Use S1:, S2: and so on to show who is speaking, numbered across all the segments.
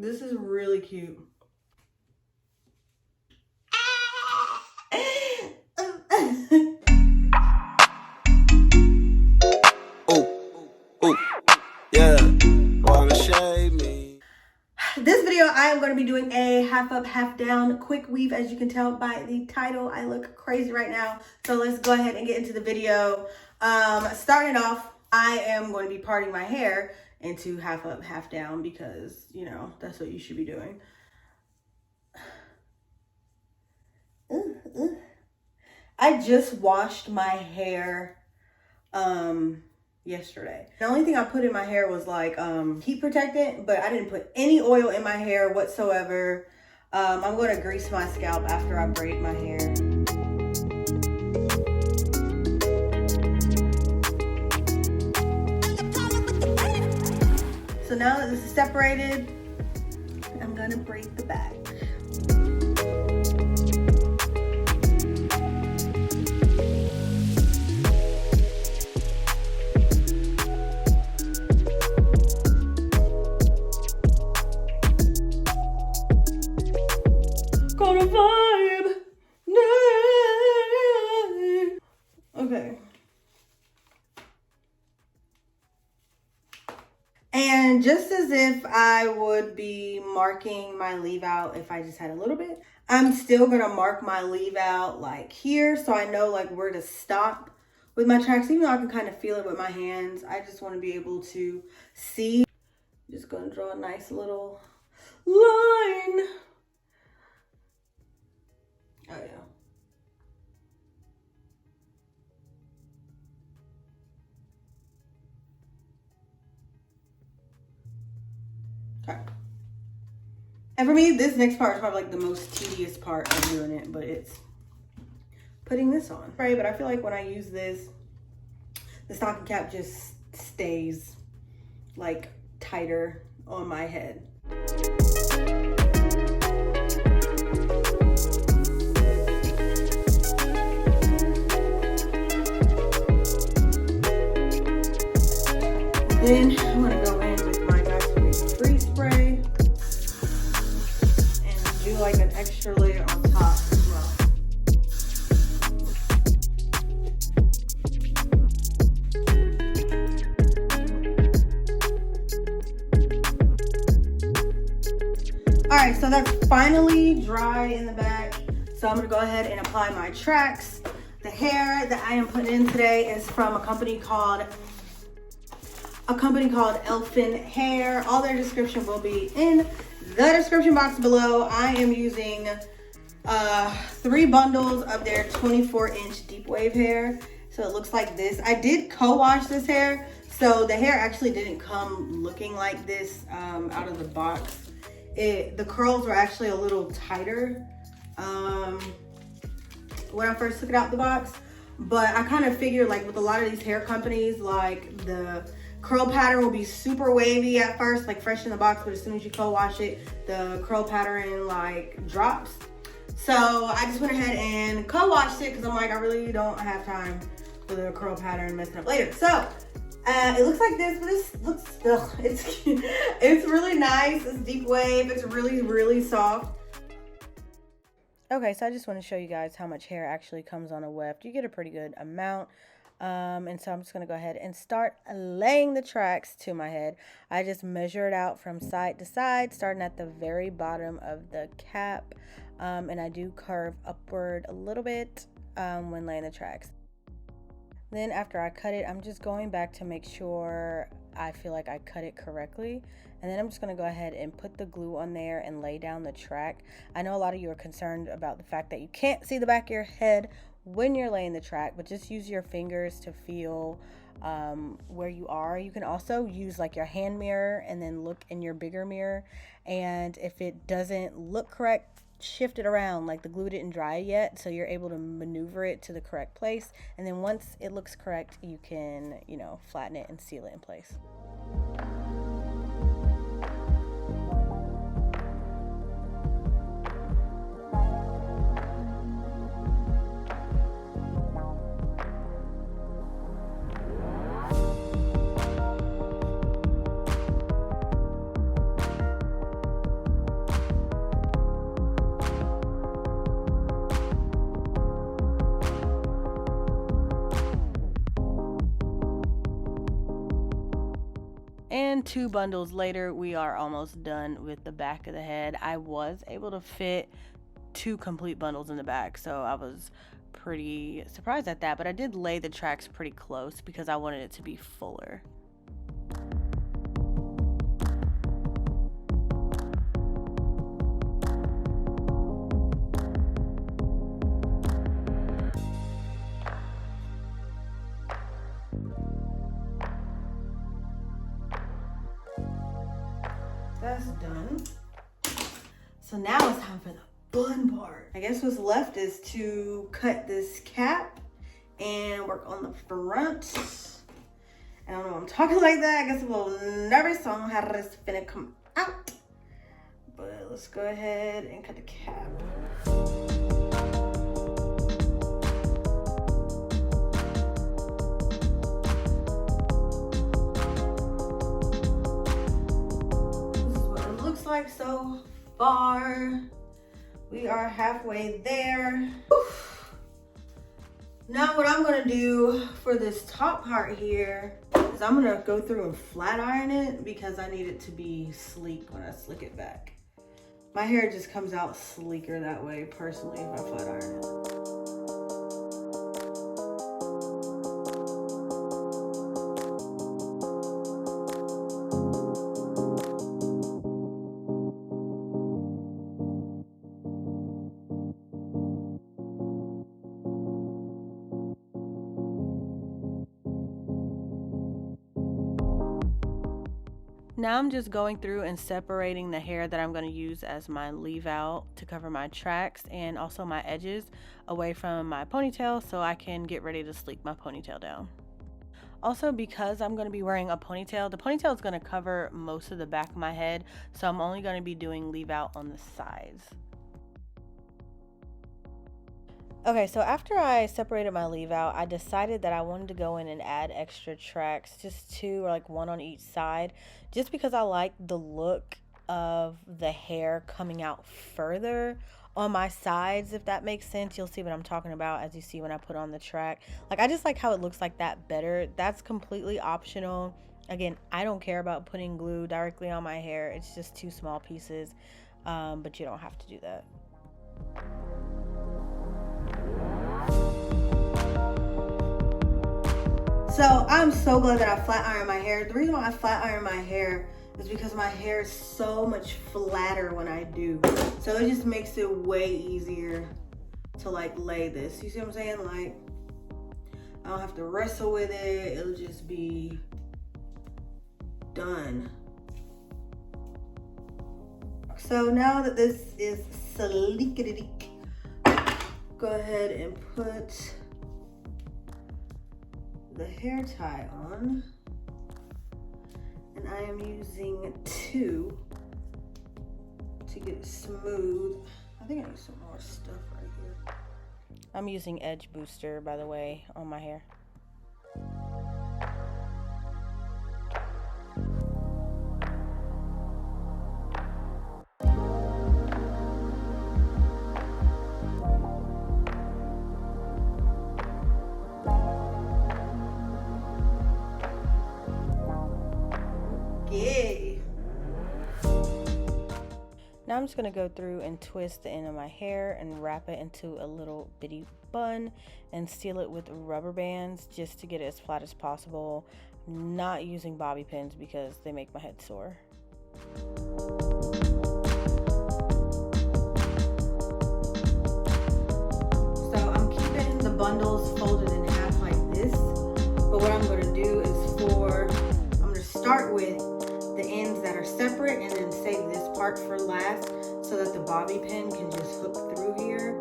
S1: This is really cute. This video, I am going to be doing a half up, half down quick weave. As you can tell by the title, I look crazy right now. So let's go ahead and get into the video. Starting off, I am going to be parting my hair into half up, half down because, you know, that's what you should be doing. I just washed my hair yesterday. The only thing I put in my hair was like heat protectant, but I didn't put any oil in my hair whatsoever. I'm going to grease my scalp after I braid my hair. So now that this is separated, I'm going to braid the back. Gonna vibe. Okay. And just as if I would be marking my leave out if I just had a little bit, I'm still gonna mark my leave out like here so I know like where to stop with my tracks. Even though I can kind of feel it with my hands, I just want to be able to see. Just gonna draw a nice little line. Oh yeah. Okay. And for me, this next part is probably like the most tedious part of doing it, but it's putting this on. Right, but I feel like when I use this, the stocking cap just stays like tighter on my head. Then I'm gonna go in with my free spray and do like an extra layer on top as well. All right, so that's finally dry in the back. So I'm gonna go ahead and apply my tracks. The hair that I am putting in today is from a company called ELFINHAIR. All their description will be in the description box below. I am using 3 bundles of their 24-inch deep wave hair. So it looks like this. I did co-wash this hair, so the hair actually didn't come looking like this out of the box. The curls were actually a little tighter when I first took it out the box. But I kind of figured like with a lot of these hair companies, like the curl pattern will be super wavy at first, like fresh in the box, but as soon as you co-wash it, the curl pattern like drops. So I just went ahead and co-washed it because I'm like, I really don't have time for the curl pattern messing up later. So it looks like this, but this looks, it's really nice. It's deep wave. It's really, really soft. Okay, so I just want to show you guys how much hair actually comes on a weft. You get a pretty good amount. And so I'm just going to go ahead and start laying the tracks to my head. I just measure it out from side to side, starting at the very bottom of the cap. And I do curve upward a little bit when laying the tracks. Then after I cut it, I'm just going back to make sure I feel like I cut it correctly. And then I'm just going to go ahead and put the glue on there and lay down the track. I know a lot of you are concerned about the fact that you can't see the back of your head when you're laying the track, but just use your fingers to feel where you are. You can also use like your hand mirror and then look in your bigger mirror. And if it doesn't look correct, shift it around. Like the glue didn't dry yet, so you're able to maneuver it to the correct place. And then once it looks correct, you can, you know, flatten it and seal it in place.
S2: And 2 bundles later, we are almost done with the back of the head. I was able to fit 2 complete bundles in the back, so I was pretty surprised at that, but I did lay the tracks pretty close because I wanted it to be fuller.
S1: That's done. So now it's time for the fun part. I guess what's left is to cut this cap and work on the front. I don't know why I'm talking like that. I guess I'm a little nervous, so I don't know how this is finna come out. But let's go ahead and cut the cap. Like so far, we are halfway there. Oof. Now what I'm gonna do for this top part here is I'm gonna go through and flat iron it because I need it to be sleek when I slick it back. My hair just comes out sleeker that way personally if I flat iron it.
S2: Now I'm just going through and separating the hair that I'm going to use as my leave out to cover my tracks and also my edges away from my ponytail so I can get ready to sleek my ponytail down. Also, because I'm going to be wearing a ponytail, the ponytail is going to cover most of the back of my head, so I'm only going to be doing leave out on the sides. Okay, so after I separated my leave out, I decided that I wanted to go in and add extra tracks, just 2 or like 1 on each side, just because I like the look of the hair coming out further on my sides, if that makes sense. You'll see what I'm talking about as you see when I put on the track. Like, I just like how it looks like that better. That's completely optional. Again, I don't care about putting glue directly on my hair. It's just 2 small pieces, but you don't have to do that.
S1: So I'm so glad that I flat ironed my hair. The reason why I flat iron my hair is because my hair is so much flatter when I do. So it just makes it way easier to like lay this. You see what I'm saying? Like, I don't have to wrestle with it. It'll just be done. So now that this is sleek, go ahead and put the hair tie on, and I am using 2 to get it smooth. I think I need some more stuff right here.
S2: I'm using Edge Booster, by the way, on my hair. Now I'm just going to go through and twist the end of my hair and wrap it into a little bitty bun and seal it with rubber bands just to get it as flat as possible. I'm not using bobby pins because they make my head sore.
S1: So I'm keeping the bundles folded in half like this, but what I'm going to do is I'm going to start with the ends that are separate and then save this part for last so that the bobby pin can just hook through here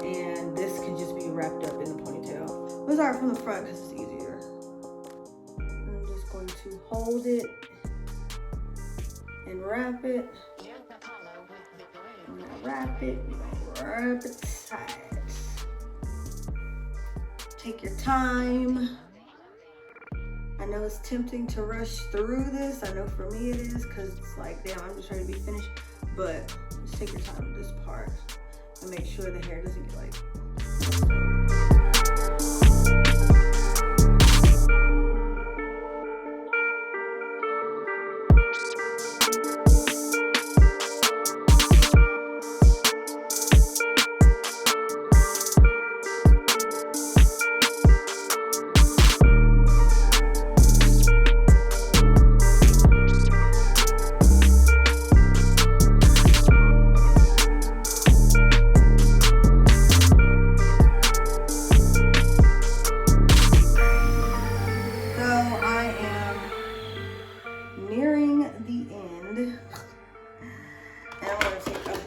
S1: and this can just be wrapped up in the ponytail. We'll start from the front because it's easier. I'm just going to hold it and wrap it. I'm gonna wrap it, wrap it tight. Take your time. I know it's tempting to rush through this. I know for me it is because it's like, damn, I'm just ready to be finished. But just take your time with this part and make sure the hair doesn't get like...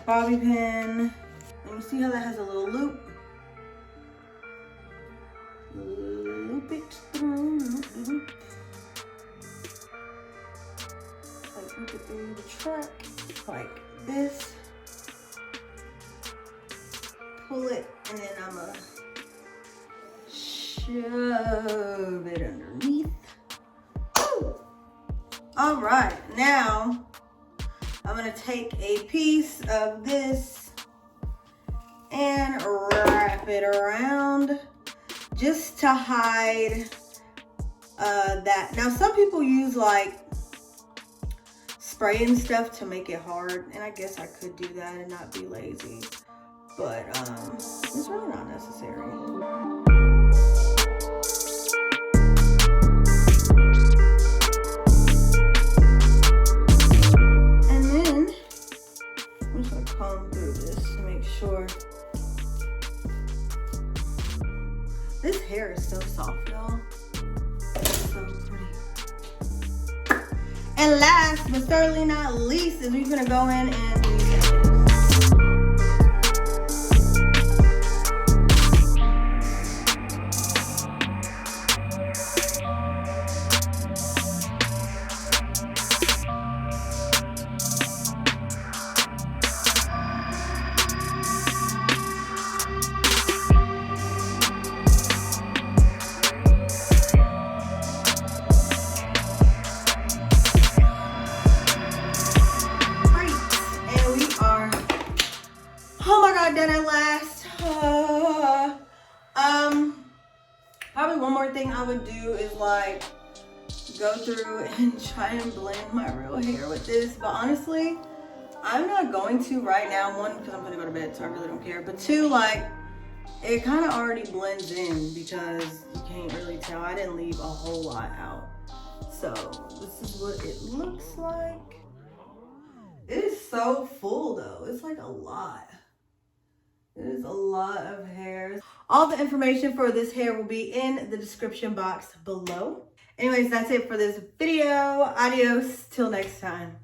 S1: bobby pin. And you see how that has a little loop? Loop it through, loop. Like loop it through the track, like this. Pull it, and then I'm gonna shove it underneath. Woo! All right, now I'm gonna take a piece of this and wrap it around just to hide that. Now some people use like spray and stuff to make it hard, and I guess I could do that and not be lazy, but it's really not necessary. Comb through this to make sure. This hair is so soft, y'all. It's so pretty. And last but certainly not least is we're gonna go in and do this. Done at last. Probably one more thing I would do is like go through and try and blend my real hair with this, but honestly I'm not going to right now. One, because I'm gonna go to bed, so I really don't care, but two, like it kind of already blends in because you can't really tell. I didn't leave a whole lot out, so this is what it looks like. It is so full though. It's like a lot. It is a lot of hair. All the information for this hair will be in the description box below. Anyways, that's it for this video. Adios till next time.